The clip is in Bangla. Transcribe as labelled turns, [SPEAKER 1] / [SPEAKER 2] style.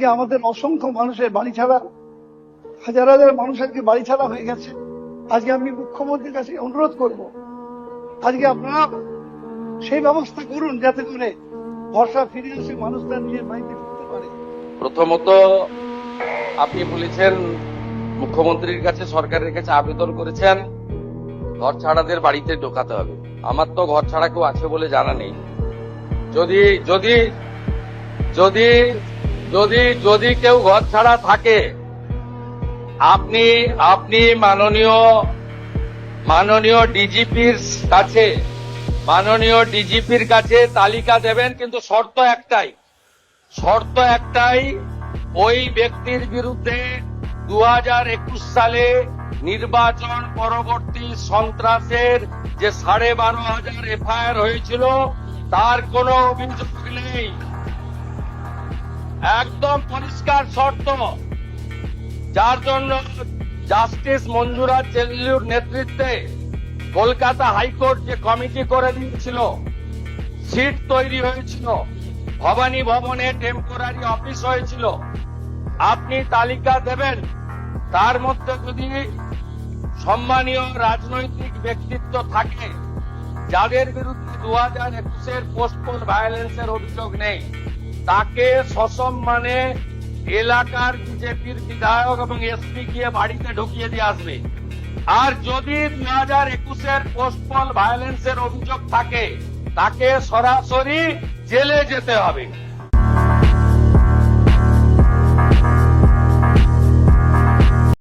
[SPEAKER 1] যে আমাদের অসংখ্য মানুষের বাড়ি ছাড়া, হাজার হাজার মানুষ আজকে বাড়ি ছাড়া হয়ে গেছে। আজকে আমি মুখ্যমন্ত্রীর কাছে অনুরোধ করব, আজকে আপনারা সেই ব্যবস্থা করুন যাতে করে ভরসা ফিরে এসে মানুষরা নিজের বাড়িতে ফিরতে পারে।
[SPEAKER 2] প্রথমত আপনি বলেছেন মুখ্যমন্ত্রীর কাছে, সরকারের কাছে আবেদন করেছেন ঘর ছাড়াদের বাড়িতে ঢোকাতে হবে। আমার তো ঘর ছাড়া কেউ আছে বলে জানা নেই। যদি যদি যদি যদি যদি কেউ ঘর ছাড়া থাকে, আপনি আপনি মাননীয় ডিজিপির কাছে তালিকা দেবেন, কিন্তু শর্ত একটাই, ওই ব্যক্তির বিরুদ্ধে 2021 সালে নির্বাচন পরবর্তী সন্ত্রাসের যে 12,500 এফআইআর হয়েছিল তার কোনো অভিযোগ নেই। একদম পরিষ্কার শর্ত, যার জন্য জাস্টিস মঞ্জুরা চেল্লুর নেতৃত্বে কলকাতা হাইকোর্ট যে কমিটি করে দিয়েছিল, সিট তৈরি হয়েছিল, ভবানী ভবনে টেম্পোরারি অফিস হয়েছিল, আপনি তালিকা দেবেন। তার মধ্যে যদি সম্মানীয় রাজনৈতিক ব্যক্তিত্ব থাকে যাদের বিরুদ্ধে 2021-এর পোস্টপোল ভায়োলেন্সের অভিযোগ নেই, তাকে সসম্মানে এলাকার বিজেপির বিধায়ক এবং এসপি গিয়ে বাড়িতে ঢুকিয়ে দিয়ে আসবে। আর যদি 2021-এর পোস্টপোল ভায়োলেন্সের অভিযোগ থাকে, তাকে সরাসরি জেলে যেতে হবে।